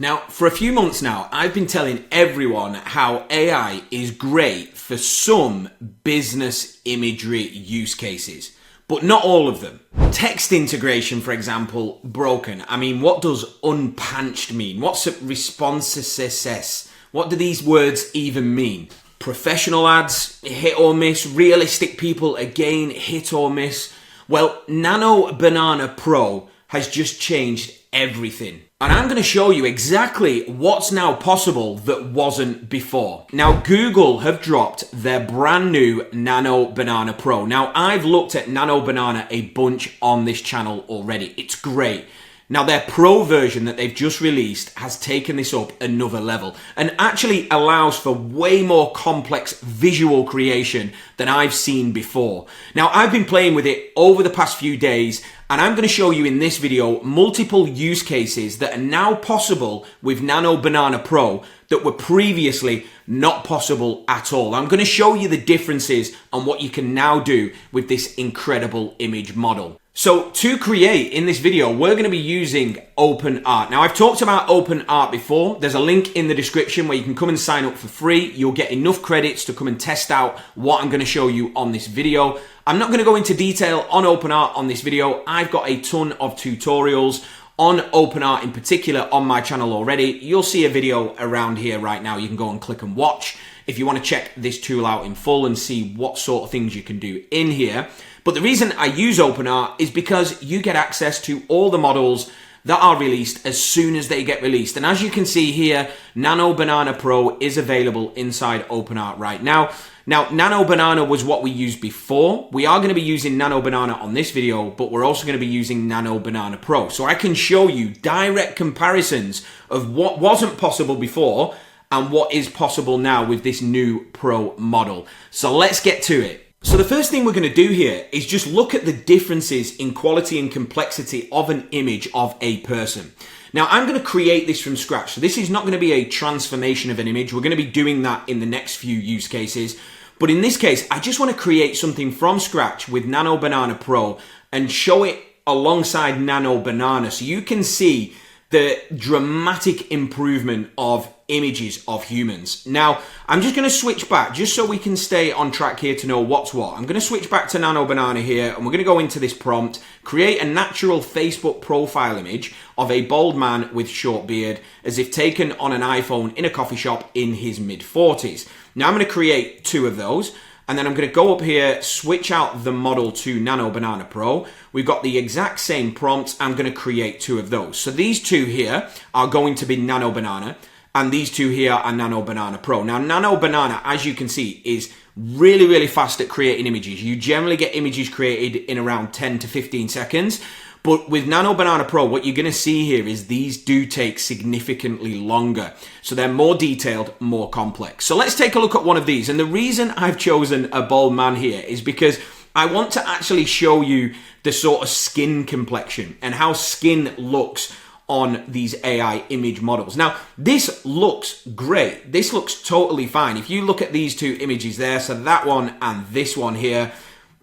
Now, for a few months now, I've been telling everyone how AI is great for some business imagery use cases, but not all of them. Text integration, for example, broken. I mean, what does unpanched mean? What's responsiveness? What do these words even mean? Professional ads, hit or miss. Realistic people, again, hit or miss. Well, Nano Banana Pro has just changed everything. And I'm going to show you exactly what's now possible that wasn't before. Now, Google have dropped their brand new Nano Banana Pro. Now, I've looked at Nano Banana a bunch on this channel already. It's great. Now, their Pro version that they've just released has taken this up another level and actually allows for way more complex visual creation than I've seen before. Now, I've been playing with it over the past few days, and I'm going to show you in this video multiple use cases that are now possible with Nano Banana Pro that were previously not possible at all. I'm going to show you the differences on what you can now do with this incredible image model. So to create in this video, we're going to be using OpenArt. Now, I've talked about OpenArt before. There's a link in the description where you can come and sign up for free. You'll get enough credits to come and test out what I'm going to show you on this video. I'm not going to go into detail on OpenArt on this video. I've got a ton of tutorials on OpenArt in particular on my channel already. You'll see a video around here right now. You can go and click and watch if you want to check this tool out in full and see what sort of things you can do in here. But the reason I use OpenArt is because you get access to all the models that are released as soon as they get released. And as you can see here, Nano Banana Pro is available inside OpenArt right now. Now, Nano Banana was what we used before. We are going to be using Nano Banana on this video, but we're also going to be using Nano Banana Pro. So I can show you direct comparisons of what wasn't possible before and what is possible now with this new Pro model. So let's get to it. So the first thing we're going to do here is just look at the differences in quality and complexity of an image of a person. Now, I'm going to create this from scratch. So this is not going to be a transformation of an image. We're going to be doing that in the next few use cases. But in this case, I just want to create something from scratch with Nano Banana Pro and show it alongside Nano Banana so you can see the dramatic improvement of images of humans. Now, I'm just going to switch back just so we can stay on track here to know what's what. I'm going to switch back to Nano Banana here, and we're going to go into this prompt, create a natural Facebook profile image of a bald man with short beard as if taken on an iPhone in a coffee shop in his mid-40s. Now, I'm going to create 2 of those. And then I'm going to go up here, switch out the model to Nano Banana Pro. We've got the exact same prompt. I'm going to create 2 of those. So these 2 here are going to be Nano Banana, and these 2 here are Nano Banana Pro. Now, Nano Banana, as you can see, is really, really fast at creating images. You generally get images created in around 10 to 15 seconds. But with Nano Banana Pro, what you're going to see here is these do take significantly longer. So they're more detailed, more complex. So let's take a look at one of these. And the reason I've chosen a bald man here is because I want to actually show you the sort of skin complexion and how skin looks on these AI image models. Now, this looks great. This looks totally fine. If you look at these 2 images there, so that one and this one here,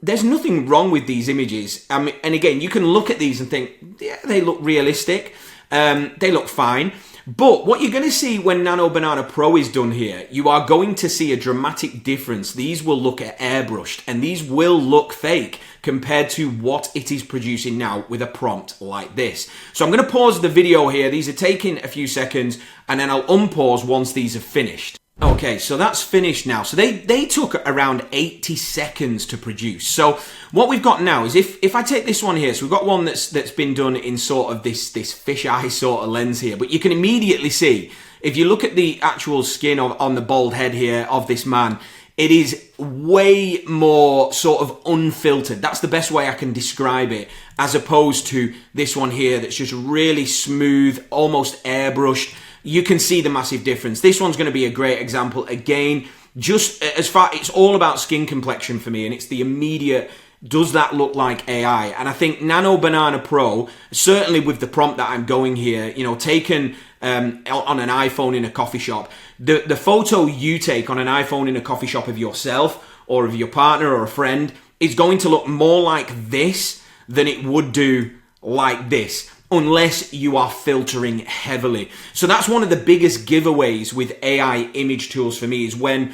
there's nothing wrong with these images. And again, you can look at these and think, yeah, they look realistic. They look fine. But what you're going to see when Nano Banana Pro is done here, you are going to see a dramatic difference. These will look airbrushed and these will look fake compared to what it is producing now with a prompt like this. So I'm going to pause the video here. These are taking a few seconds and then I'll unpause once these are finished. Okay, so that's finished now. So they took around 80 seconds to produce. So what we've got now is if I take this one here, so we've got one that's been done in sort of this fisheye sort of lens here, but you can immediately see, if you look at the actual skin on the bald head here of this man, it is way more sort of unfiltered. That's the best way I can describe it, as opposed to this one here that's just really smooth, almost airbrushed. You can see the massive difference. This one's going to be a great example. Again, just as far, it's all about skin complexion for me, and it's the immediate, does that look like AI? And I think Nano Banana Pro, certainly with the prompt that I'm going here, you know, taken on an iPhone in a coffee shop, the photo you take on an iPhone in a coffee shop of yourself or of your partner or a friend is going to look more like this than it would do like this. unless you are filtering heavily. So that's one of the biggest giveaways with AI image tools for me, is when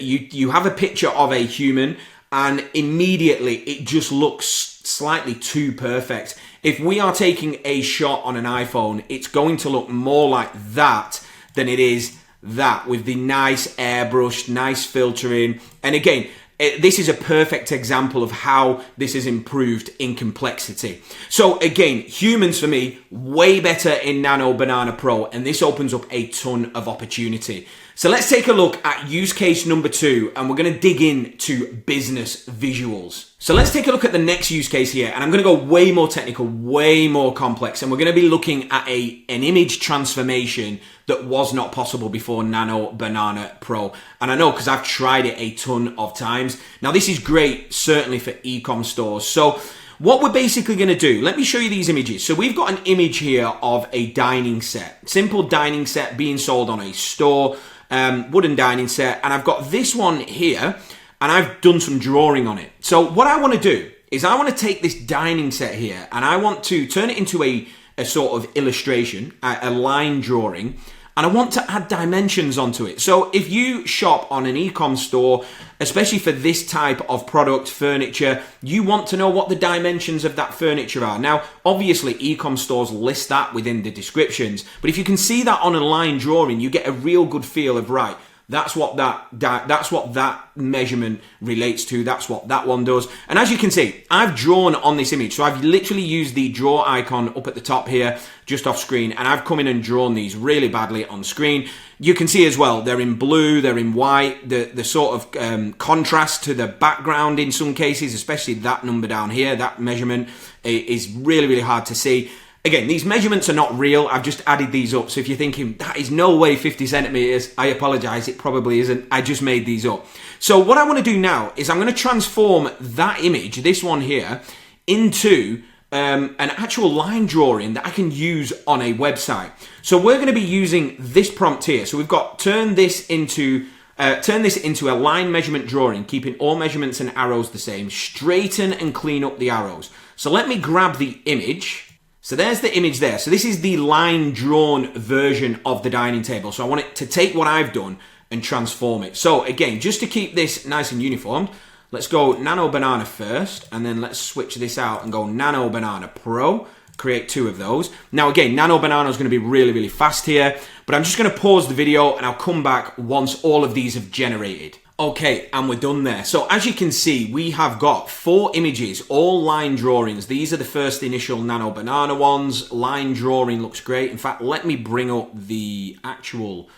you have a picture of a human and immediately it just looks slightly too perfect. If we are taking a shot on an iPhone, it's going to look more like that than it is that, with the nice airbrushed, nice filtering. And again, this is a perfect example of how this has improved in complexity. So again, humans for me, way better in Nano Banana Pro, and this opens up a ton of opportunity. So let's take a look at use case number 2, and we're going to dig into business visuals. So let's take a look at the next use case here, and I'm going to go way more technical, way more complex, and we're going to be looking at an image transformation that was not possible before Nano Banana Pro. And I know, because I've tried it a ton of times. Now this is great, certainly for e-com stores. So what we're basically going to do, let me show you these images. So we've got an image here of a dining set, simple dining set being sold on a store, wooden dining set. And I've got this one here, and I've done some drawing on it. So what I want to do is I want to take this dining set here, and I want to turn it into a sort of illustration, a line drawing, and I want to add dimensions onto it. So if you shop on an e-com store, especially for this type of product, furniture, you want to know what the dimensions of that furniture are. Now, obviously, e-com stores list that within the descriptions, but if you can see that on a line drawing, you get a real good feel of, right, that's what that measurement relates to. That's what that one does. And as you can see, I've drawn on this image. So I've literally used the draw icon up at the top here, just off screen, and I've come in and drawn these really badly on screen. You can see as well, they're in blue, they're in white, the sort of contrast to the background in some cases, especially that number down here, that measurement is really, really hard to see. Again, these measurements are not real. I've just added these up. So if you're thinking, that is no way 50 centimeters, I apologize. It probably isn't. I just made these up. So what I want to do now is I'm going to transform that image, this one here, into an actual line drawing that I can use on a website. So we're going to be using this prompt here. So we've got turn this into a line measurement drawing, keeping all measurements and arrows the same, straighten and clean up the arrows. So let me grab the image. So there's the image there. So this is the line drawn version of the dining table. So I want it to take what I've done and transform it. So again, just to keep this nice and uniform, let's go Nano Banana first, and then let's switch this out and go Nano Banana Pro, create 2 of those. Now again, Nano Banana is going to be really, really fast here, but I'm just going to pause the video and I'll come back once all of these have generated. Okay, and we're done there. So as you can see, we have got 4 images, all line drawings. These are the first initial Nano Banana ones. Line drawing looks great. In fact, let me bring up the actual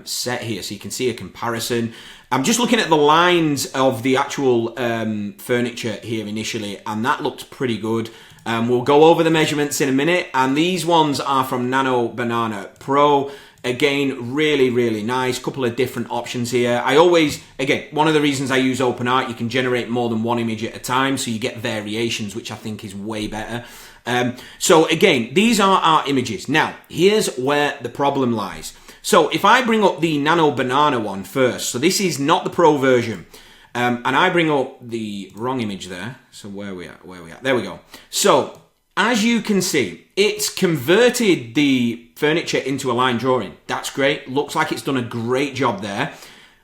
set here so you can see a comparison. I'm just looking at the lines of the actual furniture here initially, and that looked pretty good. We'll go over the measurements in a minute, and these ones are from Nano Banana Pro. Again, really, really nice. Couple of different options here. I always, again, one of the reasons I use OpenArt, you can generate more than one image at a time, so you get variations, which I think is way better. So again, these are our images. Now, here's where the problem lies. So if I bring up the Nano Banana one first, so this is not the Pro version, and I bring up the wrong image there. So where are we at? There we go. So as you can see, it's converted the furniture into a line drawing. That's great. Looks like it's done a great job there.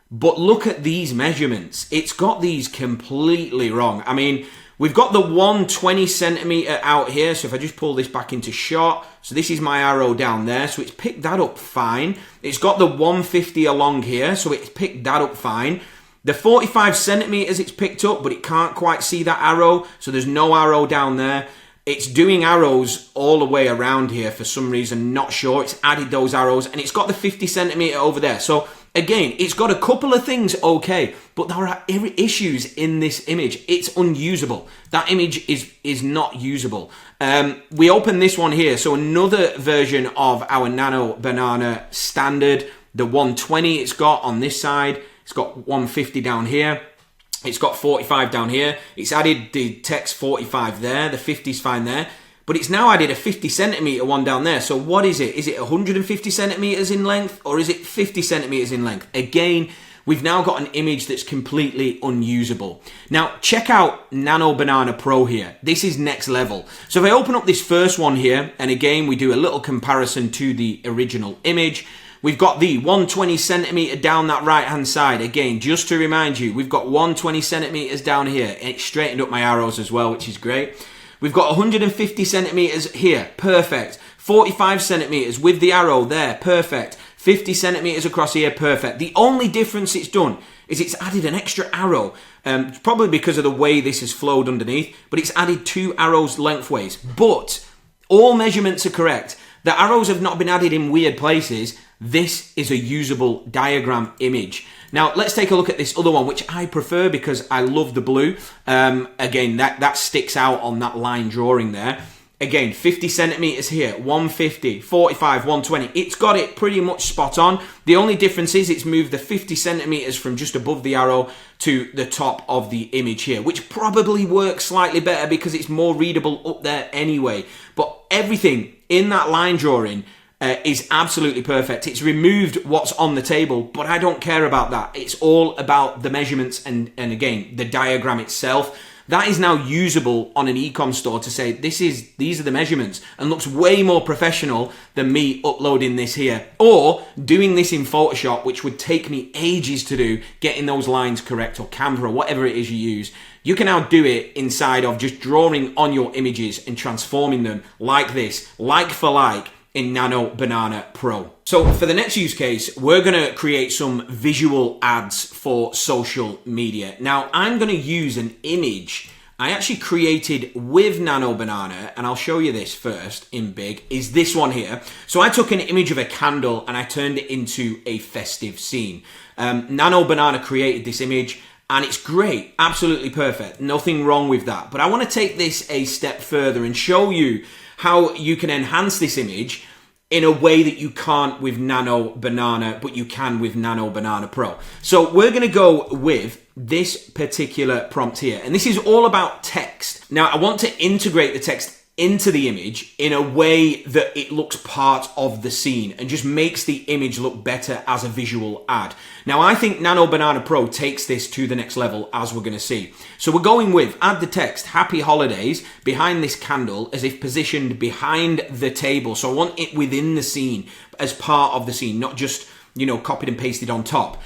But look at these measurements. It's got these completely wrong. I mean, we've got the 120 centimeter out here. So if I just pull this back into shot, so this is my arrow down there. So it's picked that up fine. It's got the 150 along here. So it's picked that up fine. The 45 centimeters it's picked up, but it can't quite see that arrow. So there's no arrow down there. It's doing arrows all the way around here for some reason, not sure. It's added those arrows, and it's got the 50 centimeter over there. So again, it's got a couple of things okay, but there are issues in this image. It's unusable. That image is not usable. We open this one here. So another version of our Nano Banana standard, the 120 it's got on this side. It's got 150 down here. It's got 45 down here. It's added the text 45 there. The 50's fine there. But it's now added a 50 centimeter one down there. So what is it? Is it 150 centimeters in length, or is it 50 centimeters in length? Again, we've now got an image that's completely unusable. Now, check out Nano Banana Pro here. This is next level. So if I open up this first one here, and again, we do a little comparison to the original image, we've got the 120 centimeter down that right-hand side. Again, just to remind you, we've got 120 centimeters down here. It straightened up my arrows as well, which is great. We've got 150 centimeters here, perfect. 45 centimeters with the arrow there, perfect. 50 centimeters across here, perfect. The only difference it's done is it's added an extra arrow, probably because of the way this has flowed underneath, but it's added 2 arrows lengthways. But all measurements are correct. The arrows have not been added in weird places. This is a usable diagram image. Now, let's take a look at this other one, which I prefer because I love the blue. Again, that sticks out on that line drawing there. Again, 50 centimeters here, 150, 45, 120. It's got it pretty much spot on. The only difference is it's moved the 50 centimeters from just above the arrow to the top of the image here, which probably works slightly better because it's more readable up there anyway. But everything in that line drawing is absolutely perfect. It's removed what's on the table, but I don't care about that. It's all about the measurements and again, the diagram itself. That is now usable on an e-com store to say these are the measurements, and looks way more professional than me uploading this here or doing this in Photoshop, which would take me ages to do, getting those lines correct, or Canva or whatever it is you use. You can now do it inside of just drawing on your images and transforming them like this, like for like, in Nano Banana Pro. So for the next use case, we're gonna create some visual ads for social media. Now, I'm gonna use an image I actually created with Nano Banana, and I'll show you this first in big, is this one here. So I took an image of a candle and I turned it into a festive scene. Nano Banana created this image, and it's great, absolutely perfect, nothing wrong with that. But I wanna take this a step further and show you how you can enhance this image in a way that you can't with Nano Banana, but you can with Nano Banana Pro. So we're gonna go with this particular prompt here, and this is all about text. Now, I want to integrate the text into the image in a way that it looks part of the scene and just makes the image look better as a visual ad. Now, I think Nano Banana Pro takes this to the next level, as we're going to see. So we're going with add the text happy holidays behind this candle as if positioned behind the table. So I want it within the scene as part of the scene, not just, copied and pasted on top.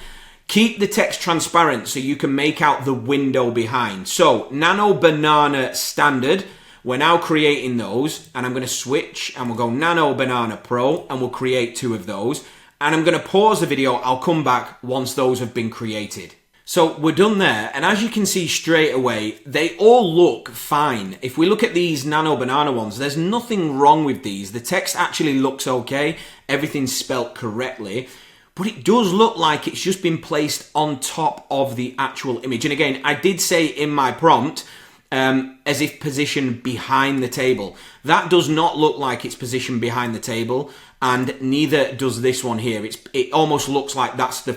Keep the text transparent so you can make out the window behind. So Nano Banana Standard, we're now creating those, and I'm going to switch and we'll go Nano Banana Pro, and we'll create 2 of those. And I'm going to pause the video. I'll come back once those have been created. So we're done there, and as you can see straight away, they all look fine. If we look at these Nano Banana ones, there's nothing wrong with these. The text actually looks okay. Everything's spelt correctly. But it does look like it's just been placed on top of the actual image. And again, I did say in my prompt, as if positioned behind the table. That does not look like it's positioned behind the table, and neither does this one here. It almost looks like that's the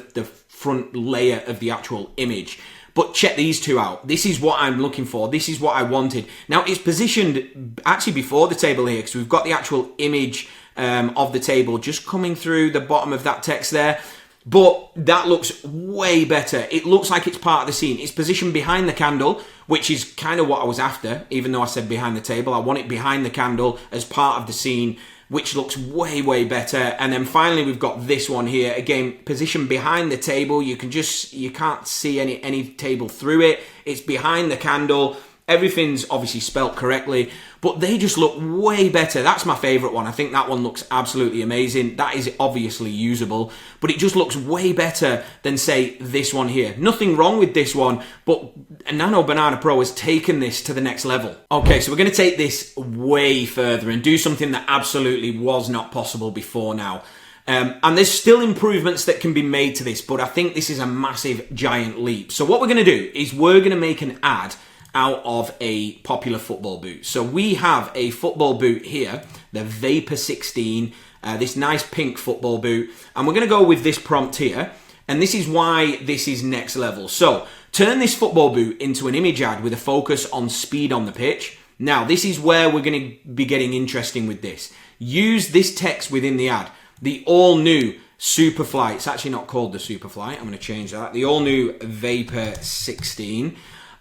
front layer of the actual image. But check these 2 out. This is what I'm looking for. This is what I wanted. Now, it's positioned actually before the table here, because we've got the actual image of the table just coming through the bottom of that text there. But that looks way better. It looks like it's part of the scene. It's positioned behind the candle, which is kind of what I was after, even though I said behind the table. I want it behind the candle as part of the scene, which looks way, way better. And then finally, we've got this one here. Again, positioned behind the table. You can't see any table through it. It's behind the candle. Everything's obviously spelt correctly, but they just look way better. That's my favorite one. I think that one looks absolutely amazing. That is obviously usable, but it just looks way better than, say, this one here. Nothing wrong with this one, but Nano Banana Pro has taken this to the next level. Okay, so we're going to take this way further and do something that absolutely was not possible before now. And there's still improvements that can be made to this, but I think this is a massive, giant leap. So what we're going to do is we're going to make an ad out of a popular football boot. So we have a football boot here, the Vapor 16, this nice pink football boot, and we're going to go with this prompt here, and this is why this is next level. So turn this football boot into an image ad with a focus on speed on the pitch. Now, this is where we're going to be getting interesting with this. Use this text within the ad. The all new Superfly. It's actually not called the Superfly. I'm going to change that. The all-new Vapor 16.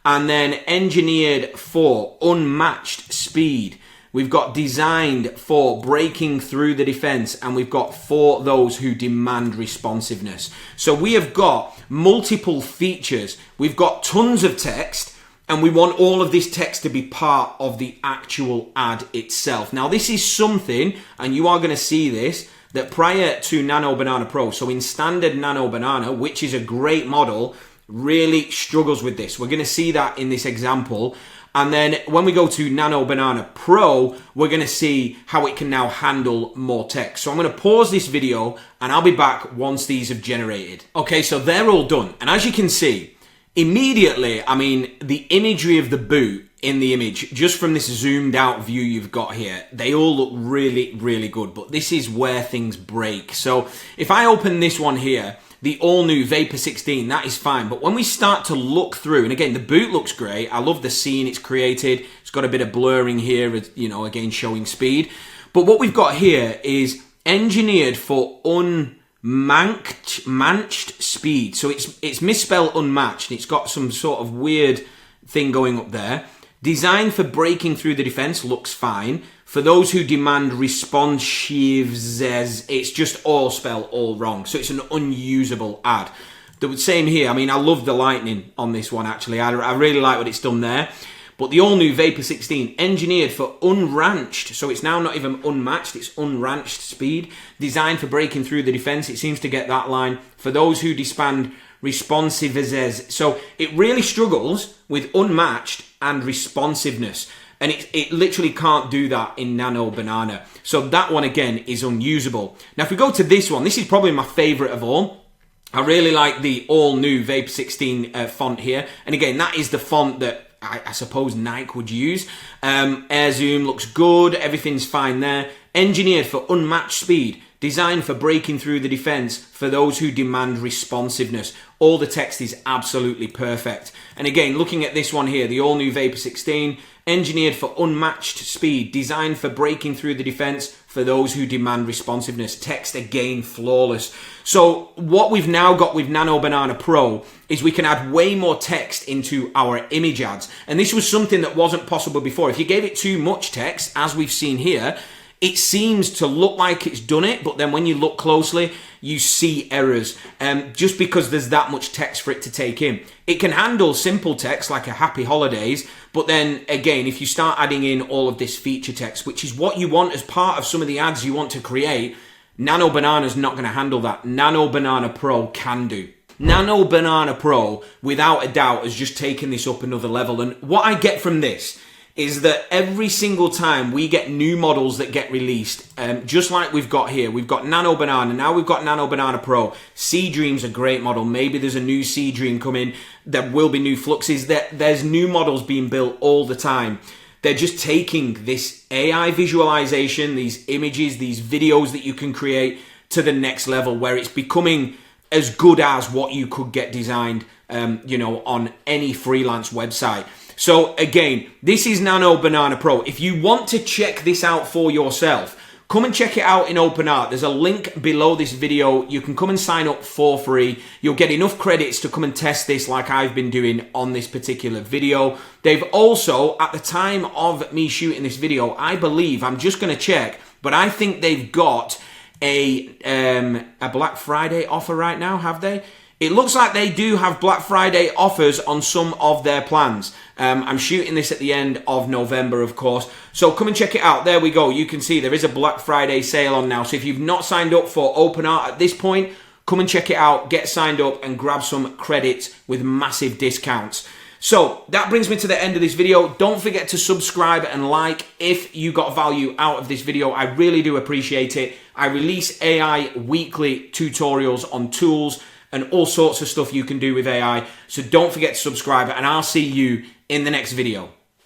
And then engineered for unmatched speed. We've got designed for breaking through the defense, and we've got for those who demand responsiveness. So we have got multiple features. We've got tons of text, and we want all of this text to be part of the actual ad itself. Now, this is something, and you are going to see this, that prior to Nano Banana Pro, so in standard Nano Banana, which is a great model, really struggles with this. We're going to see that in this example. And then when we go to Nano Banana Pro, we're going to see how it can now handle more text. So I'm going to pause this video and I'll be back once these have generated. Okay, so they're all done. And as you can see, immediately, I mean, the imagery of the boot in the image, just from this zoomed out view you've got here, they all look really, really good. But this is where things break. So if I open this one here, the all-new Vapor 16, that is fine. But when we start to look through, and again, the boot looks great. I love the scene it's created. It's got a bit of blurring here, you know, again, showing speed. But what we've got here is engineered for unmatched speed. So it's misspelled unmatched. It's got some sort of weird thing going up there. Designed for breaking through the defense, looks fine. For those who demand responsives, it's just all spelled all wrong. So it's an unusable ad. The same here. I mean, I love the lightning on this one, actually. I really like what it's done there. But the all-new Vapor 16, engineered for unranched. So it's now not even unmatched, it's unranched speed. Designed for breaking through the defense. It seems to get that line. For those who demand responsives. So it really struggles with unmatched and responsiveness. And it literally can't do that in Nano Banana. So that one, again, is unusable. Now, if we go to this one, this is probably my favorite of all. I really like the all-new Vapor 16 font here. And again, that is the font that I suppose Nike would use. Air zoom looks good. Everything's fine there. Engineered for unmatched speed. Designed for breaking through the defense for those who demand responsiveness. All the text is absolutely perfect. And again, looking at this one here, the all-new Vapor 16, engineered for unmatched speed, designed for breaking through the defense for those who demand responsiveness. Text, again, flawless. So what we've now got with Nano Banana Pro is we can add way more text into our image ads. And this was something that wasn't possible before. If you gave it too much text, as we've seen here, it seems to look like it's done it, but then when you look closely, you see errors, just because there's that much text for it to take in. It can handle simple text like a happy holidays, but then again, if you start adding in all of this feature text, which is what you want as part of some of the ads you want to create, Nano Banana's not going to handle that. Nano Banana Pro can do. Nano Banana Pro, without a doubt, has just taken this up another level. And what I get from this is that every single time we get new models that get released, just like we've got here, we've got Nano Banana, now we've got Nano Banana Pro. Sea Dream's a great model. Maybe there's a new Sea Dream coming. There will be new fluxes. There's new models being built all the time. They're just taking this AI visualization, these images, these videos that you can create to the next level, where it's becoming as good as what you could get designed, on any freelance website. So again, this is Nano Banana Pro. If you want to check this out for yourself, come and check it out in OpenArt. There's a link below this video. You can come and sign up for free. You'll get enough credits to come and test this like I've been doing on this particular video. They've also, at the time of me shooting this video, I believe, I'm just going to check, but I think they've got a Black Friday offer right now, have they? It looks like they do have Black Friday offers on some of their plans. I'm shooting this at the end of November, of course. So come and check it out. There we go. You can see there is a Black Friday sale on now. So if you've not signed up for OpenArt at this point, come and check it out, get signed up and grab some credits with massive discounts. So that brings me to the end of this video. Don't forget to subscribe and like if you got value out of this video. I really do appreciate it. I release AI weekly tutorials on tools and all sorts of stuff you can do with AI. So don't forget to subscribe, and I'll see you in the next video.